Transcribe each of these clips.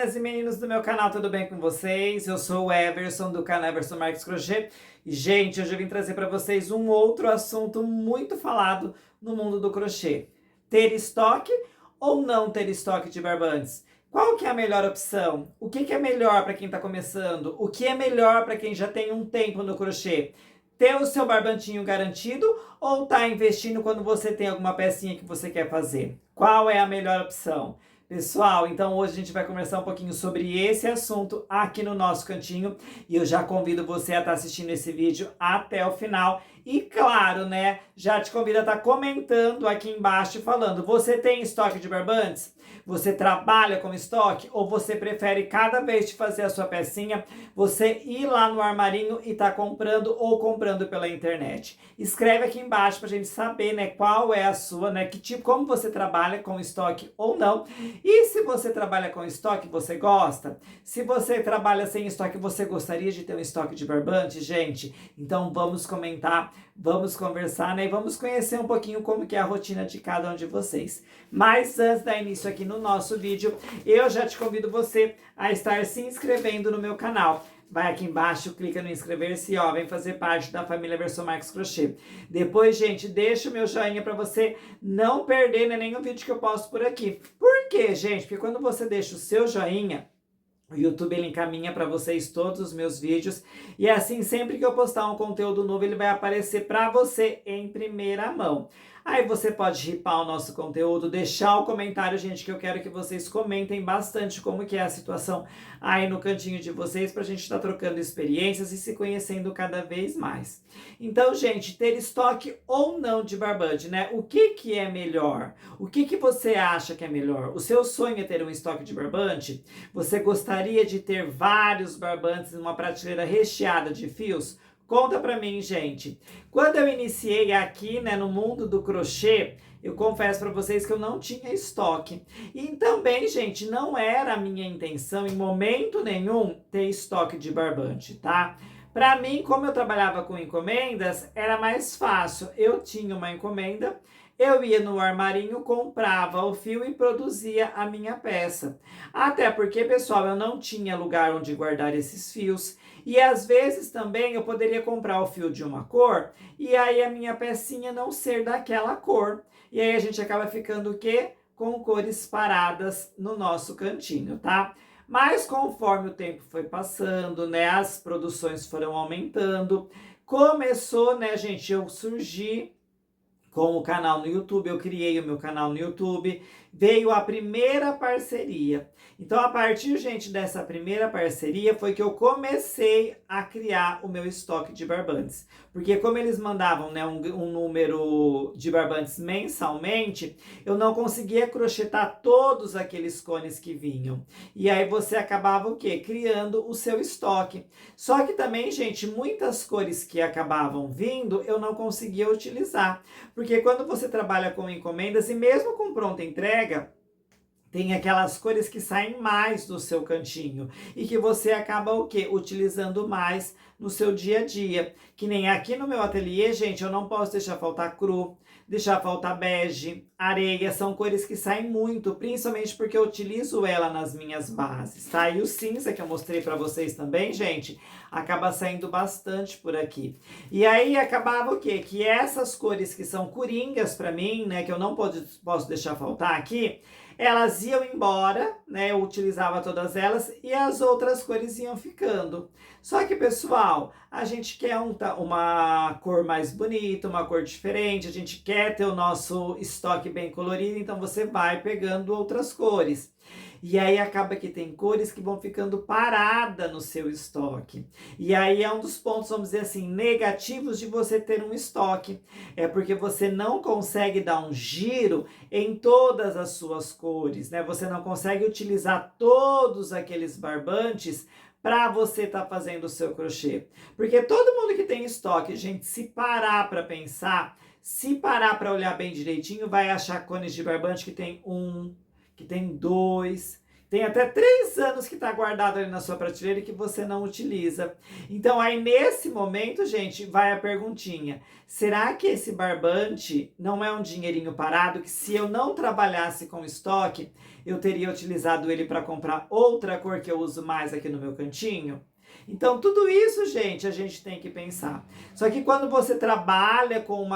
Meninas e meninos do meu canal, tudo bem com vocês? Eu sou o Everson do canal Everson Marques Crochê. E, gente, hoje eu vim trazer para vocês um outro assunto muito falado no mundo do crochê. Ter estoque ou não ter estoque de barbantes? Qual que é a melhor opção? O que é melhor para quem está começando? O que é melhor para quem já tem um tempo no crochê? Ter o seu barbantinho garantido ou tá investindo quando você tem alguma pecinha que você quer fazer? Qual é a melhor opção? Pessoal, então hoje a gente vai conversar um pouquinho sobre esse assunto aqui no nosso cantinho e eu já convido você a estar assistindo esse vídeo até o final e claro, né, já te convido a estar comentando aqui embaixo falando, você tem estoque de barbantes? Você trabalha com estoque ou você prefere cada vez de fazer a sua pecinha, você ir lá no armarinho e tá comprando ou comprando pela internet? Escreve aqui embaixo pra gente saber, né, qual é a sua, né, que tipo, como você trabalha com estoque ou não. E se você trabalha com estoque, você gosta? Se você trabalha sem estoque, você gostaria de ter um estoque de barbante, gente? Então vamos comentar, vamos conversar, né? E vamos conhecer um pouquinho como que é a rotina de cada um de vocês. Mas antes de dar início aqui no nosso vídeo, eu já te convido você a estar se inscrevendo no meu canal. Vai aqui embaixo, clica no inscrever-se, ó, vem fazer parte da família Everson Marques Crochê. Depois, gente, deixa o meu joinha para você não perder, né, nenhum vídeo que eu posto por aqui. Por quê, gente? Porque quando você deixa o seu joinha, o YouTube ele encaminha para vocês todos os meus vídeos e assim, sempre que eu postar um conteúdo novo, ele vai aparecer para você em primeira mão. Aí você pode ripar o nosso conteúdo, deixar o comentário, gente, que eu quero que vocês comentem bastante como que é a situação aí no cantinho de vocês, pra gente estar trocando experiências e se conhecendo cada vez mais. Então, gente, ter estoque ou não de barbante, né? O que é melhor? O que você acha que é melhor? O seu sonho é ter um estoque de barbante? Você gostaria de ter vários barbantes numa prateleira recheada de fios? Conta pra mim, gente. Quando eu iniciei aqui, né, no mundo do crochê, eu confesso para vocês que eu não tinha estoque. E também, gente, não era a minha intenção em momento nenhum ter estoque de barbante, tá? Para mim, como eu trabalhava com encomendas, era mais fácil. Eu tinha uma encomenda, eu ia no armarinho, comprava o fio e produzia a minha peça. Até porque, pessoal, eu não tinha lugar onde guardar esses fios. E às vezes também eu poderia comprar o fio de uma cor e aí a minha pecinha não ser daquela cor. E aí a gente acaba ficando o quê? Com cores paradas no nosso cantinho, tá? Mas conforme o tempo foi passando, né, as produções foram aumentando, começou, né, gente, eu surgi com o canal no YouTube, eu criei o meu canal no YouTube, veio a primeira parceria. Então, a partir, gente, dessa primeira parceria, foi que eu comecei a criar o meu estoque de barbantes. Porque como eles mandavam, né, um número de barbantes mensalmente, eu não conseguia crochetar todos aqueles cones que vinham. E aí você acabava o quê? Criando o seu estoque. Só que também, gente, muitas cores que acabavam vindo, eu não conseguia utilizar. Porque quando você trabalha com encomendas e mesmo com pronta entrega, tem aquelas cores que saem mais do seu cantinho e que você acaba o quê? Utilizando mais no seu dia a dia. Que nem aqui no meu ateliê, gente, eu não posso deixar faltar cru, deixar faltar bege, areia, são cores que saem muito, principalmente porque eu utilizo ela nas minhas bases, tá? E o cinza que eu mostrei pra vocês também, gente, acaba saindo bastante por aqui. E aí acabava o quê? Que essas cores que são coringas pra mim, né, que eu não posso deixar faltar aqui, elas iam embora, né? Eu utilizava todas elas e as outras cores iam ficando. Só que, pessoal, a gente quer uma cor mais bonita, uma cor diferente, a gente quer ter o nosso estoque bem colorido, então você vai pegando outras cores. E aí acaba que tem cores que vão ficando parada no seu estoque. E aí é um dos pontos, vamos dizer assim, negativos de você ter um estoque. É porque você não consegue dar um giro em todas as suas cores, né? Você não consegue utilizar todos aqueles barbantes para você estar fazendo o seu crochê. Porque todo mundo que tem estoque, gente, se parar para pensar, se parar para olhar bem direitinho, vai achar cones de barbante que tem um, que tem dois, Tem até 3 anos que está guardado ali na sua prateleira e que você não utiliza. Então aí nesse momento, gente, vai a perguntinha. Será que esse barbante não é um dinheirinho parado que se eu não trabalhasse com estoque, eu teria utilizado ele para comprar outra cor que eu uso mais aqui no meu cantinho? Então, tudo isso, gente, a gente tem que pensar. Só que quando você trabalha com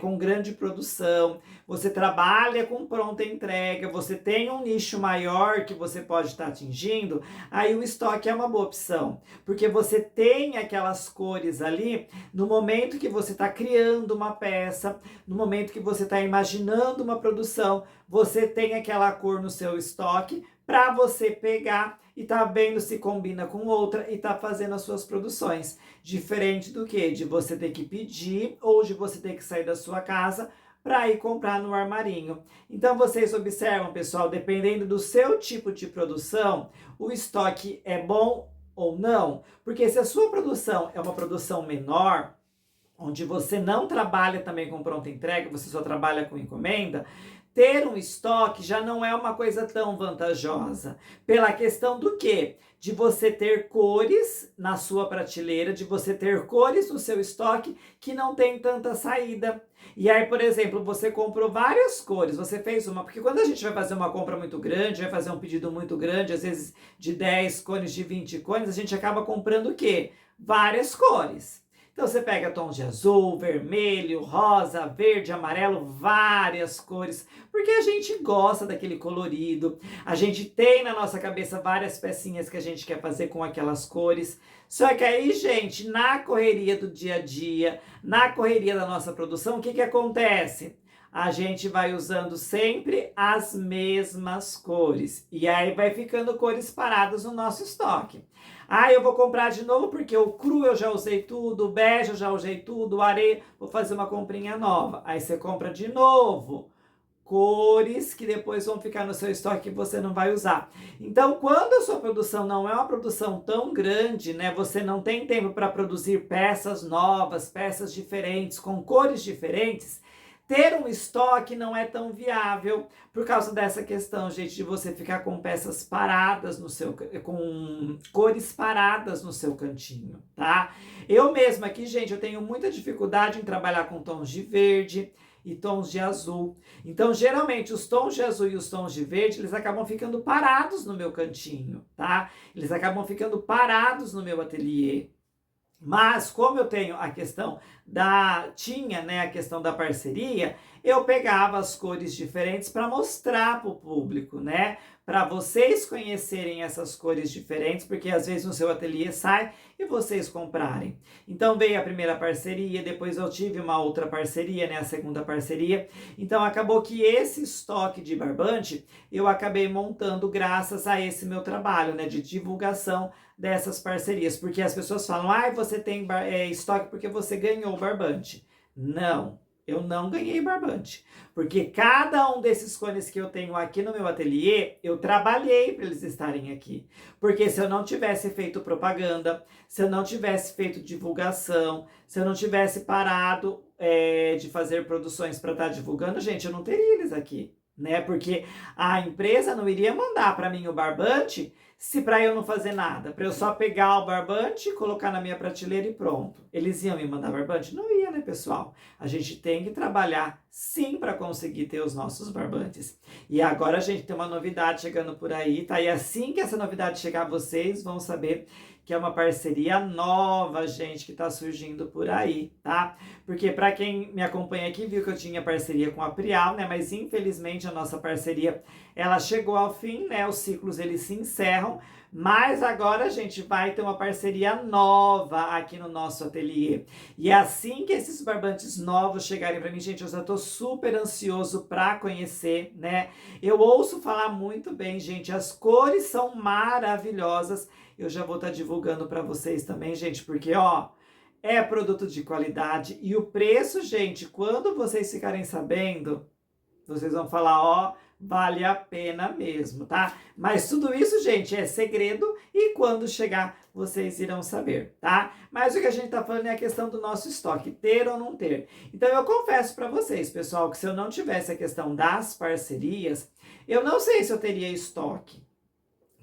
com grande produção, você trabalha com pronta entrega, você tem um nicho maior que você pode estar atingindo, aí o estoque é uma boa opção. Porque você tem aquelas cores ali no momento que você está criando uma peça, no momento que você está imaginando uma produção, você tem aquela cor no seu estoque para você pegar e tá vendo se combina com outra e tá fazendo as suas produções. Diferente do que? De você ter que pedir ou de você ter que sair da sua casa para ir comprar no armarinho. Então vocês observam, pessoal, dependendo do seu tipo de produção, o estoque é bom ou não? Porque se a sua produção é uma produção menor, onde você não trabalha também com pronta entrega, você só trabalha com encomenda, ter um estoque já não é uma coisa tão vantajosa. Pela questão do quê? De você ter cores na sua prateleira, de você ter cores no seu estoque que não tem tanta saída. E aí, por exemplo, você comprou várias cores, você fez uma, porque quando a gente vai fazer uma compra muito grande, vai fazer um pedido muito grande, às vezes de 10 cones, de 20 cones, a gente acaba comprando o quê? Várias cores. Então você pega tons de azul, vermelho, rosa, verde, amarelo, várias cores, porque a gente gosta daquele colorido, a gente tem na nossa cabeça várias pecinhas que a gente quer fazer com aquelas cores. Só que aí, gente, na correria do dia a dia, na correria da nossa produção, o que acontece? A gente vai usando sempre as mesmas cores. E aí vai ficando cores paradas no nosso estoque. Ah, eu vou comprar de novo porque o cru eu já usei tudo, o bege eu já usei tudo, o areia, vou fazer uma comprinha nova. Aí você compra de novo cores que depois vão ficar no seu estoque que você não vai usar. Então, quando a sua produção não é uma produção tão grande, né, você não tem tempo para produzir peças novas, peças diferentes, com cores diferentes, ter um estoque não é tão viável por causa dessa questão, gente, de você ficar com peças paradas no seu, com cores paradas no seu cantinho, tá? Eu mesma aqui, gente, eu tenho muita dificuldade em trabalhar com tons de verde e tons de azul. Então, geralmente, os tons de azul e os tons de verde, eles acabam ficando parados no meu cantinho, tá? Eles acabam ficando parados no meu ateliê. Mas como eu tenho a questão tinha, né, a questão da parceria, eu pegava as cores diferentes para mostrar para o público, né? Para vocês conhecerem essas cores diferentes, porque às vezes no seu ateliê sai e vocês comprarem. Então veio a primeira parceria, depois eu tive uma outra parceria, né, a segunda parceria. Então acabou que esse estoque de barbante eu acabei montando graças a esse meu trabalho, né, de divulgação dessas parcerias, porque as pessoas falam, você tem estoque porque você ganhou o barbante. Não, eu não ganhei barbante, porque cada um desses cones que eu tenho aqui no meu ateliê, eu trabalhei para eles estarem aqui, porque se eu não tivesse feito propaganda, se eu não tivesse feito divulgação, se eu não tivesse parado de fazer produções para estar divulgando, gente, eu não teria eles aqui, né? Porque a empresa não iria mandar para mim o barbante se para eu não fazer nada, para eu só pegar o barbante, colocar na minha prateleira e pronto. Eles iam me mandar barbante? Não ia, né, pessoal? A gente tem que trabalhar sim para conseguir ter os nossos barbantes. E agora a gente tem uma novidade chegando por aí, tá? E assim que essa novidade chegar, vocês vão saber que é uma parceria nova, gente, que tá surgindo por aí, tá? Porque para quem me acompanha aqui viu que eu tinha parceria com a Prial, né? Mas infelizmente a nossa parceria, ela chegou ao fim, né? Os ciclos eles se encerram, mas agora a gente vai ter uma parceria nova aqui no nosso ateliê. E assim que esses barbantes novos chegarem para mim, gente, eu já tô super ansioso para conhecer, né? Eu ouço falar muito bem, gente, as cores são maravilhosas. Eu já vou estar divulgando para vocês também, gente, porque, ó, é produto de qualidade e o preço, gente, quando vocês ficarem sabendo, vocês vão falar, ó, vale a pena mesmo, tá? Mas tudo isso, gente, é segredo e quando chegar, vocês irão saber, tá? Mas o que a gente tá falando é a questão do nosso estoque, ter ou não ter. Então, eu confesso para vocês, pessoal, que se eu não tivesse a questão das parcerias, eu não sei se eu teria estoque.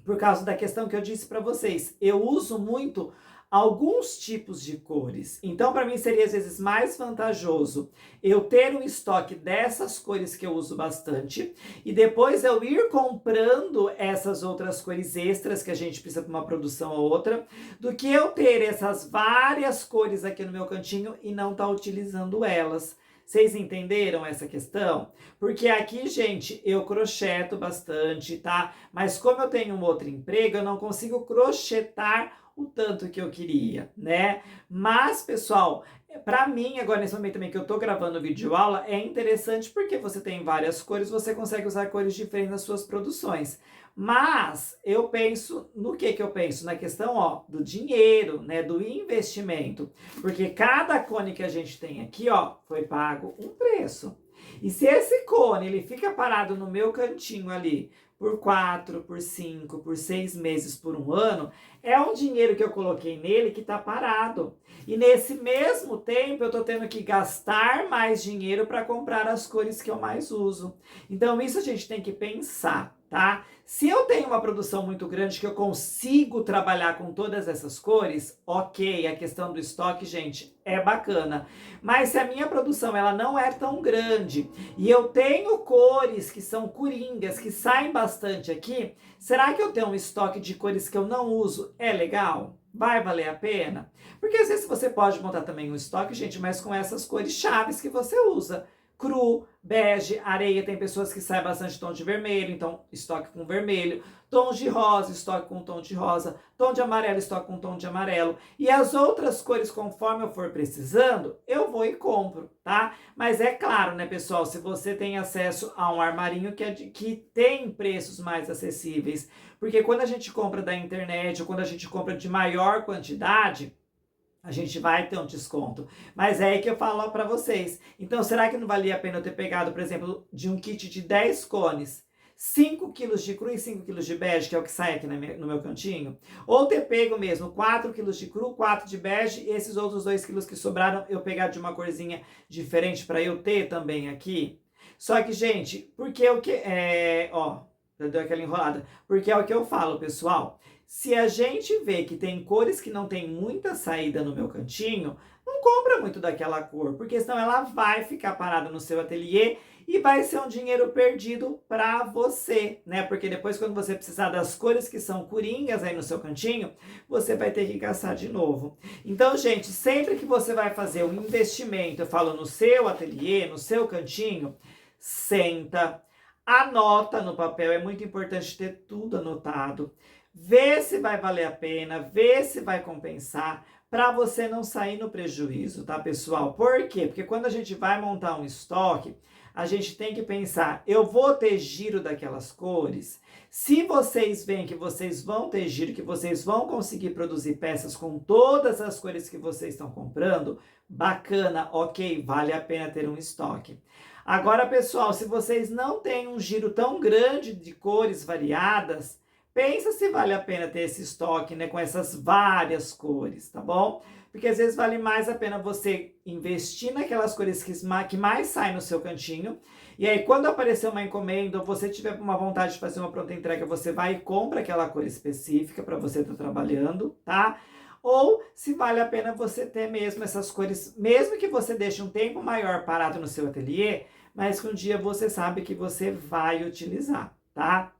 Por causa da questão que eu disse para vocês, eu uso muito alguns tipos de cores. Então, para mim seria às vezes mais vantajoso eu ter um estoque dessas cores que eu uso bastante e depois eu ir comprando essas outras cores extras que a gente precisa para uma produção ou outra, do que eu ter essas várias cores aqui no meu cantinho e não estar utilizando elas. Vocês entenderam essa questão? Porque aqui, gente, eu crocheto bastante, tá? Mas como eu tenho um outro emprego, eu não consigo crochetar o tanto que eu queria, né? Mas, pessoal, para mim, agora nesse momento também que eu tô gravando vídeo aula, é interessante porque você tem várias cores, você consegue usar cores diferentes nas suas produções. Mas eu penso no que eu penso? Na questão, ó, do dinheiro, né, do investimento. Porque cada cone que a gente tem aqui, ó, foi pago um preço. E se esse cone, ele fica parado no meu cantinho ali por 4, por 5, por 6 meses, por um ano, é um dinheiro que eu coloquei nele que tá parado. E nesse mesmo tempo eu tô tendo que gastar mais dinheiro para comprar as cores que eu mais uso. Então isso a gente tem que pensar, tá? Se eu tenho uma produção muito grande que eu consigo trabalhar com todas essas cores, ok, a questão do estoque, gente, é bacana. Mas se a minha produção ela não é tão grande e eu tenho cores que são coringas, que saem bastante aqui, será que eu tenho um estoque de cores que eu não uso? É legal? Vai valer a pena? Porque às vezes você pode montar também um estoque, gente, mas com essas cores chaves que você usa. Cru, bege, areia, tem pessoas que saem bastante tom de vermelho, então estoque com vermelho. Tons de rosa, estoque com tom de rosa. Tom de amarelo, estoque com tom de amarelo. E as outras cores, conforme eu for precisando, eu vou e compro, tá? Mas é claro, né, pessoal, se você tem acesso a um armarinho que tem preços mais acessíveis. Porque quando a gente compra da internet ou quando a gente compra de maior quantidade, a gente vai ter um desconto. Mas é aí que eu falo para vocês. Então, será que não valia a pena eu ter pegado, por exemplo, de um kit de 10 cones, 5 quilos de cru e 5 quilos de bege, que é o que sai aqui no meu cantinho? Ou ter pego mesmo 4 quilos de cru, 4 de bege, e esses outros 2 quilos que sobraram, eu pegar de uma corzinha diferente para eu ter também aqui? Só que, gente, porque o que... ó, já deu aquela enrolada. Porque é o que eu falo, pessoal. Se a gente vê que tem cores que não tem muita saída no meu cantinho, não compra muito daquela cor, porque senão ela vai ficar parada no seu ateliê e vai ser um dinheiro perdido para você, né? Porque depois quando você precisar das cores que são coringas aí no seu cantinho, você vai ter que gastar de novo. Então, gente, sempre que você vai fazer um investimento, eu falo no seu ateliê, no seu cantinho, senta, anota no papel, é muito importante ter tudo anotado. Vê se vai valer a pena, vê se vai compensar, para você não sair no prejuízo, tá, pessoal? Por quê? Porque quando a gente vai montar um estoque, a gente tem que pensar, eu vou ter giro daquelas cores? Se vocês veem que vocês vão ter giro, que vocês vão conseguir produzir peças com todas as cores que vocês estão comprando, bacana, ok, vale a pena ter um estoque. Agora, pessoal, se vocês não têm um giro tão grande de cores variadas, pensa se vale a pena ter esse estoque, né, com essas várias cores, tá bom? Porque às vezes vale mais a pena você investir naquelas cores que mais saem no seu cantinho. E aí, quando aparecer uma encomenda ou você tiver uma vontade de fazer uma pronta entrega, você vai e compra aquela cor específica para você estar trabalhando, tá? Ou se vale a pena você ter mesmo essas cores, mesmo que você deixe um tempo maior parado no seu ateliê, mas que um dia você sabe que você vai utilizar, tá?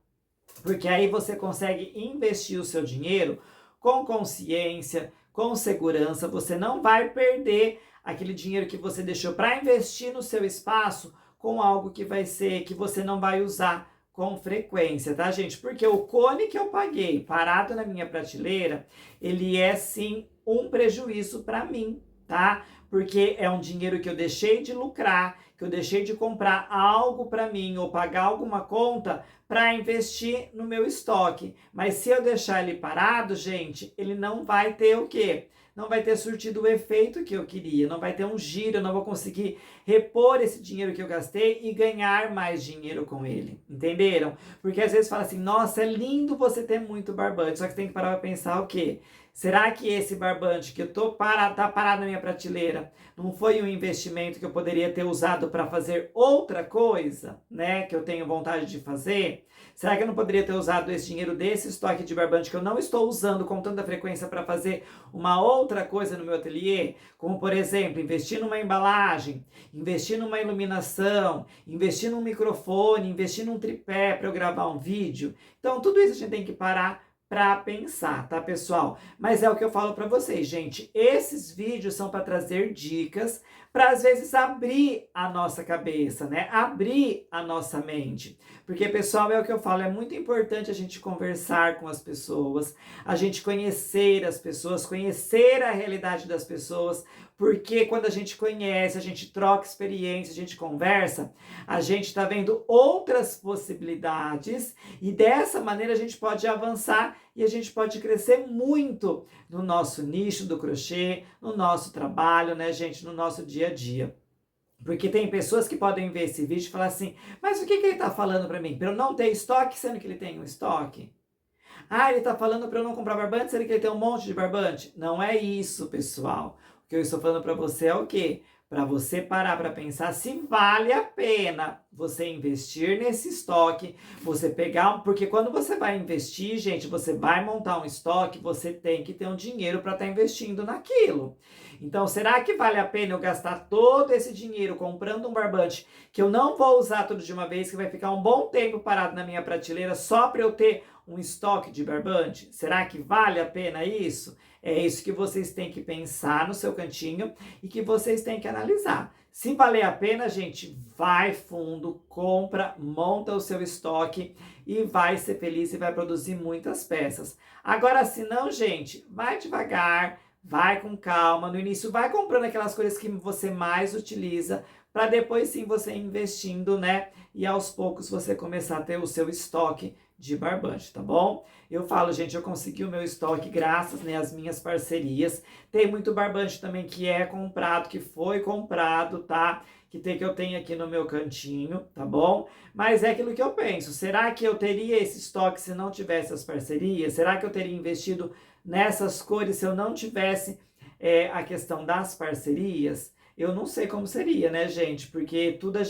Porque aí você consegue investir o seu dinheiro com consciência, com segurança, você não vai perder aquele dinheiro que você deixou para investir no seu espaço com algo que vai ser, que você não vai usar com frequência, tá, gente? Porque o cone que eu paguei parado na minha prateleira, ele é sim um prejuízo para mim, tá? Porque é um dinheiro que eu deixei de lucrar, que eu deixei de comprar algo para mim ou pagar alguma conta para investir no meu estoque. Mas se eu deixar ele parado, gente, ele não vai ter o quê? Não vai ter surtido o efeito que eu queria, não vai ter um giro, eu não vou conseguir repor esse dinheiro que eu gastei e ganhar mais dinheiro com ele. Entenderam? Porque às vezes fala assim, nossa, é lindo você ter muito barbante, só que você tem que parar para pensar o quê? Será que esse barbante que eu tá parado na minha prateleira não foi um investimento que eu poderia ter usado para fazer outra coisa, né? Que eu tenho vontade de fazer? Será que eu não poderia ter usado esse dinheiro desse estoque de barbante que eu não estou usando com tanta frequência para fazer uma outra coisa no meu ateliê? Como, por exemplo, investir numa embalagem, investir numa iluminação, investir num microfone, investir num tripé para eu gravar um vídeo. Então, tudo isso a gente tem que parar para pensar, tá, pessoal? Mas é o que eu falo para vocês, gente. Esses vídeos são para trazer dicas, para às vezes abrir a nossa cabeça, né? Abrir a nossa mente. Porque, pessoal, é o que eu falo, é muito importante a gente conversar com as pessoas, a gente conhecer as pessoas, conhecer a realidade das pessoas, porque quando a gente conhece, a gente troca experiência, a gente conversa, a gente está vendo outras possibilidades e dessa maneira a gente pode avançar e a gente pode crescer muito no nosso nicho do crochê, no nosso trabalho, né, gente, no nosso dia a dia. Porque tem pessoas que podem ver esse vídeo e falar assim, mas o que ele está falando para mim? Para eu não ter estoque, sendo que ele tem um estoque? Ah, ele está falando para eu não comprar barbante, sendo que ele tem um monte de barbante? Não é isso, pessoal. O que eu estou falando para você é o quê? Para você parar para pensar se vale a pena você investir nesse estoque, você pegar, porque quando você vai investir, gente, você vai montar um estoque, você tem que ter um dinheiro para estar investindo naquilo. Então, será que vale a pena eu gastar todo esse dinheiro comprando um barbante que eu não vou usar tudo de uma vez, que vai ficar um bom tempo parado na minha prateleira só para eu ter um estoque de barbante? Será que vale a pena isso? É isso que vocês têm que pensar no seu cantinho e que vocês têm que analisar. Se valer a pena, gente, vai fundo, compra, monta o seu estoque e vai ser feliz e vai produzir muitas peças. Agora, se não, gente, vai devagar, vai com calma. No início, vai comprando aquelas coisas que você mais utiliza, para depois sim você investindo, né? E aos poucos você começar a ter o seu estoque de barbante, tá bom? Eu falo, gente, eu consegui o meu estoque graças, né, às minhas parcerias. Tem muito barbante também que é comprado, que foi comprado, tá? Que eu tenho aqui no meu cantinho, tá bom? Mas é aquilo que eu penso, será que eu teria esse estoque se não tivesse as parcerias? Será que eu teria investido nessas cores se eu não tivesse a questão das parcerias? Eu não sei como seria, né, gente? Porque tudo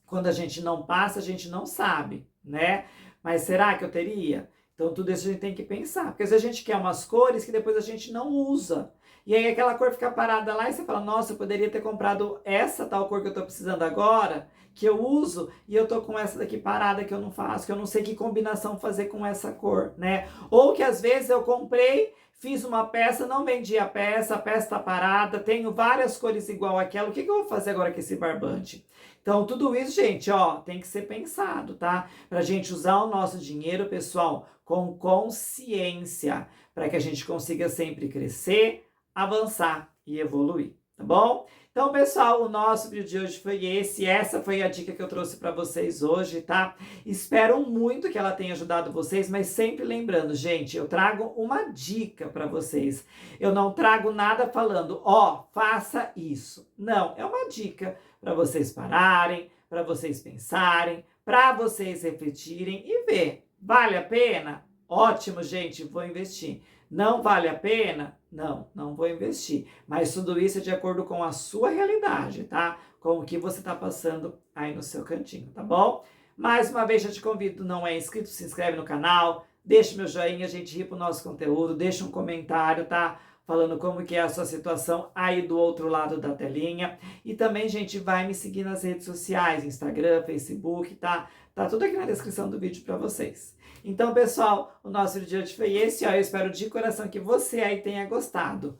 quando a gente não passa, a gente não sabe, né? Mas será que eu teria? Então tudo isso a gente tem que pensar. Porque às vezes a gente quer umas cores que depois a gente não usa. E aí aquela cor fica parada lá e você fala, nossa, eu poderia ter comprado essa tal cor que eu tô precisando agora, que eu uso, e eu tô com essa daqui parada que eu não faço, que eu não sei que combinação fazer com essa cor, né? Ou que às vezes eu comprei, fiz uma peça, não vendi a peça tá parada, tenho várias cores igual àquela, o que eu vou fazer agora com esse barbante? Então, tudo isso, gente, ó, tem que ser pensado, tá? Pra gente usar o nosso dinheiro, pessoal, com consciência, para que a gente consiga sempre crescer, avançar e evoluir, tá bom? Então, pessoal, o nosso vídeo de hoje foi esse. Essa foi a dica que eu trouxe para vocês hoje, tá? Espero muito que ela tenha ajudado vocês, mas sempre lembrando, gente, eu trago uma dica para vocês. Eu não trago nada falando, ó, faça isso. Não, é uma dica para vocês pararem, para vocês pensarem, para vocês refletirem e ver. Vale a pena? Ótimo, gente, vou investir. Não vale a pena? Não vou investir. Mas tudo isso é de acordo com a sua realidade, tá? Com o que você tá passando aí no seu cantinho, tá bom? Mais uma vez, eu te convido, não é inscrito, se inscreve no canal, deixa meu joinha, a gente ri pro nosso conteúdo, deixa um comentário, tá? Falando como que é a sua situação aí do outro lado da telinha. E também, gente, vai me seguir nas redes sociais, Instagram, Facebook, tá? Tá tudo aqui na descrição do vídeo para vocês. Então, pessoal, o nosso vídeo de hoje foi esse, ó. Eu espero de coração que você aí tenha gostado.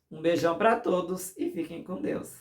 Um beijão para todos e fiquem com Deus.